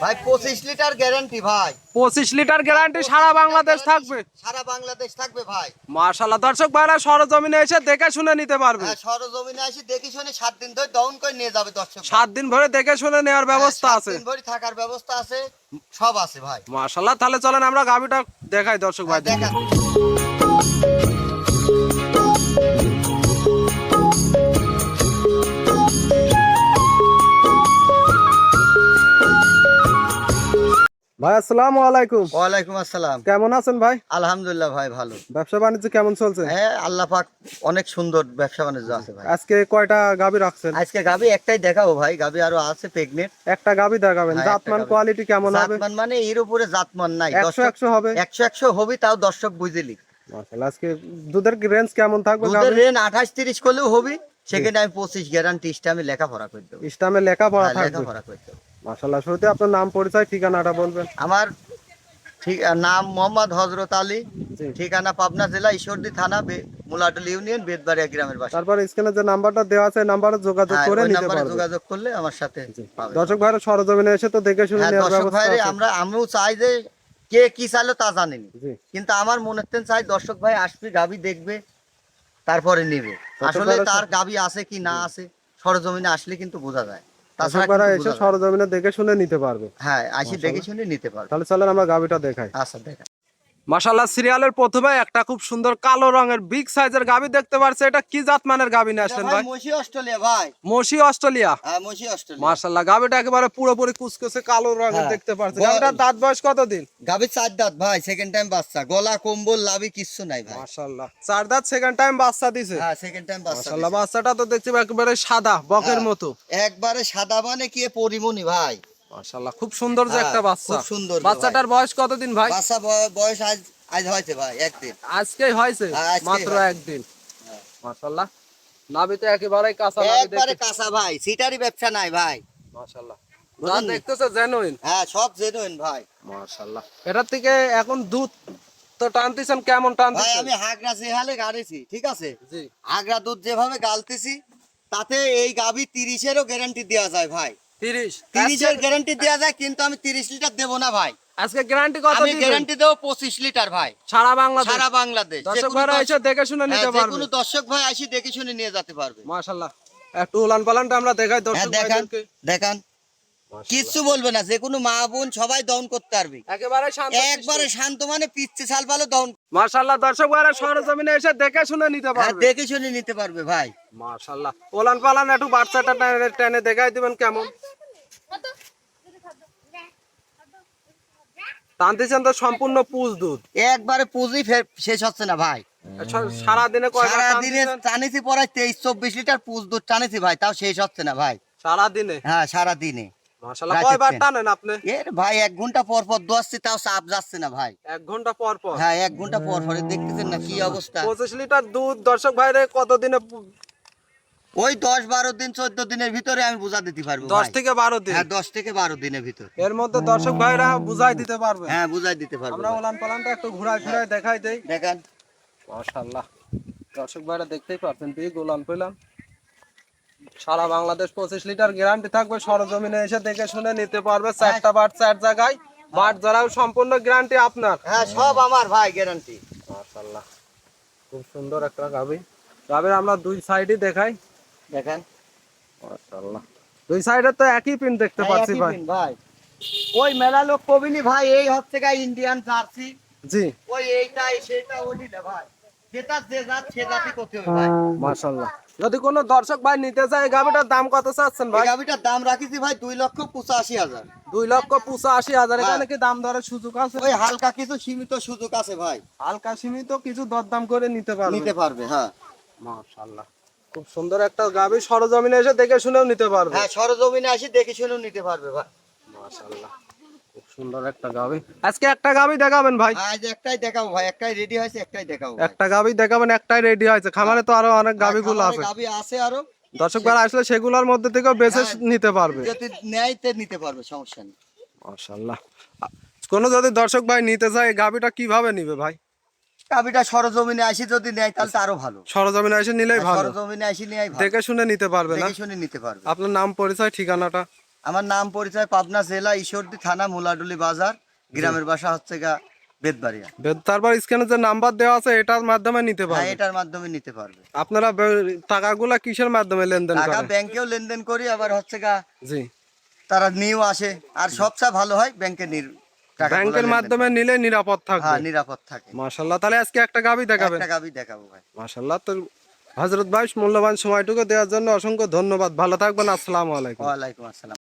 ভাই 25 litre guarantee ভাই। 25 litre guarantee সারা বাংলাদেশ থাকবে। সারা বাংলাদেশ থাকবে ভাই। মাশাআল্লাহ, দর্শক ভাইরা সরজমিনে এসে দেখে শুনে নিতে পারবে। হ্যাঁ, সরজমিনে এসে দেখে শুনে 7 দিন ধরে ডাউন করে নিয়ে যাবে দর্শক। 7 দিন ধরে দেখে শুনে নেওয়ার ব্যবস্থা আছে। 7 দিন ধরে থাকার ব্যবস্থা আছে, সব আছে ভাই। মাশাআল্লাহ, তাহলে চলেন আমরা গাবিটা দেখাই দর্শক ভাই। দেখান। ভাই আসসালামু আলাইকুম। ওয়ালাইকুম আসসালাম। কেমন আছেন ভাই? আলহামদুলিল্লাহ ভাই, ভালো। ব্যবসা বাণিজ্য কেমন চলছে? হ্যাঁ, আল্লাহ পাক অনেক সুন্দর ব্যবসা বাণিজ্য আছে ভাই। আজকে কয়টা গাবি রাখছেন? আজকে গাবি একটাই দেখাবো ভাই, গাবি আরো আছে প্রেগনেন্ট। একটা গাবি দেখাবেন। হ্যাঁ, জাতমান একটা গাভী। কোয়ালিটি কেমন হবে? জাতমান মানে এর উপরে জাতমান নাই। 100 হবে। 100 হবে, তাও দর্শক বুঝেলি। মাশাআল্লাহ, আজকে দুধের রেঞ্জ কেমন থাকবে? দুধের রেন 28-30 করলেও হবে। সেখানে আমি 25 গ্যারান্টি ইস্টামে লেখাপড়া করে দেবো। ইসলামে লেখাপড়া হ্যাঁ, থাকবে। লেখাপড়া করে দেবো। মাশাআল্লাহ, শুরুতে আপনার নাম পরিচয় ঠিকানাটা বলবেন। আমার নাম মোহাম্মদ হযরত আলী, জি। ঠিকানা পাবনা জেলা ঈশ্বরদী থানা মুলাটুল ইউনিয়ন বেদবাড়িয়া গ্রামের বাসা। তারপর স্ক্রিনে যে নাম্বারটা দেওয়া আছে নাম্বারে যোগাযোগ হ্যাঁ, করে ওই নিতে নাম্বারে পারবেন। যোগাযোগ করলে আমার সাথে পাবে। দর্শক ভাইরা সরজমিনে এসে তো দেখে শুনে হ্যাঁ, নেওয়ার দর্শক ব্যবস্থা ভাইরে আছে। আমিও চাই যে কে কি চাইলো তা জানেনি, জি। কিন্তু আমার মনে চাই দর্শক ভাই আসবে, গাবি দেখবে, তারপরে নেবে। আসলে ভাইরা তার গাবি আছে কি না আছে সরজমিনে আসলে কিন্তু বোঝা যায়। দর্শক তাছাড়া ভাইরা কিন্তু এসে বোঝা যায় না। সরজমিনে দেখে শুনে নিতে পারবে। হ্যাঁ, আসি মাশাআল্লাহ। দেখে শুনে নিতে পারবে। তাহলে চলেন আমরা গাবিটা দেখাই। আচ্ছা, দেখা। মাশাআল্লাহ, সিরিয়ালের প্রথমে একটা খুব সুন্দর কালো রঙের বিগ সাইজের গাবি দেখতে পারছে। এটা কি জাতমানের গাবি নিয়ে আসলেন ভাই? মসি অস্ট্রেলিয়া ভাই। মসি অস্ট্রেলিয়া। হ্যাঁ, মসি অস্ট্রেলিয়া। মাশাআল্লাহ, গাবিটা একেবারে পুরোপুরি কুচকুচে কালো রঙের হ্যাঁ। দেখতে পারছে। গাবিটার দাঁত বয়স কতদিন? গাবি 4 দাঁত ভাই, সেকেন্ড টাইম বাচ্চা, গলা কম্বল লাভি কিচ্ছু নাই ভাই। মাশাআল্লাহ, 4 দাঁত, সেকেন্ড টাইম বাচ্চা দিছে। হ্যাঁ, সেকেন্ড টাইম বাচ্চা। মাশাআল্লাহ, বাচ্চাটা তো দেখছি একেবারে সাদা বকের হ্যাঁ, মতো। একবারে সাদা মানে কি পরিমণি ভাই। মাশাআল্লাহ, খুব সুন্দর যে হ্যাঁ, একটা বাচ্চা। খুব সুন্দর যে বাচ্চাটার বয়স কতদিন ভাই? বাচ্চা বয়স আজ আজ হয়েছে ভাই একদিন। আজকেই হয়েছে, হ্যাঁ, আজকেই মাত্র হয়েছে। একদিন। হ্যাঁ। মাশাআল্লাহ, নাভি তো একেবারেই কাঁচা নাভি একবারে দেখতে। কাঁচা ভাই, সিটারি ব্যবসা নাই ভাই। মাশাআল্লাহ, যা বুঝলেন? দেখতেছে জেনুইন। হ্যাঁ, সব জেনুইন ভাই। মাশাআল্লাহ, এটার থেকে এখন দুধ তো টানতেছেন, কেমন ভাই টানতেছেন? আমি হাগরা যেহালে গাড়েছি, ঠিক আছে, জি। হাগরা দুধ যেভাবে গালতেছি, তাতে এই গাভী 30-এরও গ্যারান্টি দেওয়া যায় ভাই। 30 30-এর গ্যারান্টি দেওয়া যায়, কিন্তু আমি 30 লিটার দেবো না ভাই। আজকে গ্যারান্টি কত আমি দিবেন? গ্যারান্টি দেবো 25 লিটার ভাই, সারা বাংলাদেশ। সারা বাংলাদেশ। দর্শক ভাইরা এসে দেখে শুনে নিতে যে পারবে। কোনো দর্শক ভাই আসি দেখে শুনে নিয়ে যেতে পারবে। মাশাআল্লাহ, একটু উলান পালানটা আমরা দেখাই হ্যাঁ, দর্শক দেখান ভাইদেরকে। দেখান, কিচ্ছু বলবে না, যে কোনো মা বোন সবাই দহন করতে পারবে। একেবারে শান্ত একবারে শান্ত, মানে পিচ্ছে ছাল ভালো দহন। মাশাআল্লাহ, দর্শক ভাইরা সরজমিনে এসে দেখে শুনে নিতে হ্যাঁ, পারবে। দেখে শুনে নিতে পারবে ভাই। মাশাআল্লাহ, উলান পালান একটু বাচ্চাটা টেনে দেখাই দিবেন কেমন টানতেছেন। তো সম্পূর্ণ পুজ দুধ, একবারে পুঁজি শেষ হচ্ছে না ভাই। সারা দিনে কয়বার সারাদিনে টানতেছেন? টানেছি পড়ায় 23-24 লিটার পুজ দুধ টানেছি ভাই, তাও শেষ হচ্ছে না ভাই। সারা দিনে? হ্যাঁ, সারাদিনে। মাশাআল্লাহ, রাতের কয়বার ট্রেন। টানেন আপনি? এর ভাই 1 ঘন্টা পর পর দোয়াচ্ছি, তাও চাপ যাচ্ছে না ভাই। 1 ঘন্টা পর পর? হ্যাঁ, 1 ঘন্টা পর পরে দেখতেছেন না কি অবস্থা। 25 লিটার দুধ দর্শক ভাইরে কতদিনে? ওই 10-12 দিন 14 দিনের ভিতরে আমি বুঝা দিতে পারবো 10 ভাই। থেকে 12 দিন। হ্যাঁ, 10 থেকে 12 দিনের ভিতর। এর মধ্যে দর্শক ভাইরা বুঝাই দিতে পারবে। হ্যাঁ, বুঝাই দিতে পারবো আমরা ভাই। উলান পালানটা একটু ঘুরাই ফিরাই দেখাই দেই। দেখান। মাশাআল্লাহ, দর্শক ভাইরা দেখতেই পাচ্ছেন, বিগ উলান পেলাম। সারা বাংলাদেশ 25 লিটার গ্যারান্টি থাকবে। সরজমিনে এসে দেখে শুনে নিতে পারবে। 4টা বাট 4 জায়গায় বাট জরাও সম্পূর্ণ গ্যারান্টি আপনার। হ্যাঁ, সব আমার ভাই গ্যারান্টি। মাশাআল্লাহ, খুব সুন্দর একটা গাবি। গাবির আমরা দুই সাইডই দেখাই। দেখান। মাশাআল্লাহ, দুই সাইডে তো একই পিন দেখতে পাচ্ছি ভাই। ভাই ওই মেলা লোক কবিনি ভাই, এই হচ্ছে গা ইন্ডিয়ান জার্সি। জি। ওই এইটাই সেটা ওদিলে ভাই, যেটা যে জাত সে জাতি করতে হবে ভাই। মাশাআল্লাহ, যদি কোনো দর্শক ভাই নিতে চায়, এই গাবিটার দাম কত চাচ্ছেন এই ভাই? গাভিটার দাম রাখিছি ভাই 2,85,000। 2,85,000। হ্যাঁ। এখানে কি দাম দরের সুযোগ আছে? ওই হালকা কিছু সীমিত সুযোগ আছে ভাই, হালকা সীমিত কিছু দরদাম করে নিতে পারবে। নিতে পারবে। হ্যাঁ, মাশাআল্লাহ, খুব সুন্দর একটা গাবি। সরজমিনে এসে দেখে শুনেও নিতে পারবে। হ্যাঁ, সরজমিনে আসি দেখে শুনেও নিতে পারবে ভাই। মাশাআল্লাহ, খুব সুন্দর একটা গাবি। আজকে একটা গাবি দেখাবেন ভাই? আজ একটাই দেখাবো ভাই, একটাই রেডি হয়েছে, একটাই দেখাবো ভাই। একটা গাবি দেখাবেন, একটাই রেডি হয়েছে। খামারে তো আরো অনেক গাবিগুলো খামারে আছে। গাভী আছে আরো, দর্শক ভাই আসলে সেগুলোর মধ্যে থেকেও বেছে হ্যাঁ। নিতে পারবে। যদি নেয় তে নিতে পারবে, সমস্যা নেই। মাশাআল্লাহ, কোনো যদি দর্শক ভাই নিতে চায়, এই গাবিটা কিভাবে নিবে ভাই? গাভীটা সরজমিনে আসি যদি নেয় তাহলে তো আরো ভালো। সরজমিনে এসে নিলেই ভালো। সরজমিনে আসি নেয় ভালো, দেখে শুনে নিতে পারবে না? দেখে শুনে নিতে পারবে। আপনার নাম পরিচয় ঠিকানাটা? আমার নাম পরিচয় পাবনা জেলা ঈশ্বরদী থানা মুলাডুলি বাজার, গ্রামের বাসা হচ্ছে গা বেদবাড়িয়া। তারপর স্ক্রিনে যে নাম্বার দেওয়া আছে এটার মাধ্যমে নিতে হ্যাঁ, পারবে। এটার মাধ্যমে নিতে পারবে। আপনারা টাকাগুলা কিসের মাধ্যমে লেনদেন টাকা করেন? ব্যাংকেও লেনদেন করি, আবার হচ্ছে গা জি, তারা নিয়েও আসে। আর সবচেয়ে ভালো হয় ব্যাংকে ব্যাংকের মাধ্যমে নিলে নিরাপদ থাকবে। হ্যাঁ, নিরাপদ থাকে। মাশাআল্লাহ, তাহলে আজকে একটা গাবি দেখাবেন? একটা গাভী দেখাবো ভাই। মাশাআল্লাহ। তো হযরত ভাই মূল্যবান সময়টুকু দেওয়ার জন্য অসংখ্য ধন্যবাদ। ভালো থাকবেন। আসসালামু আলাইকুম। ওয়ালাইকুম আসসালাম।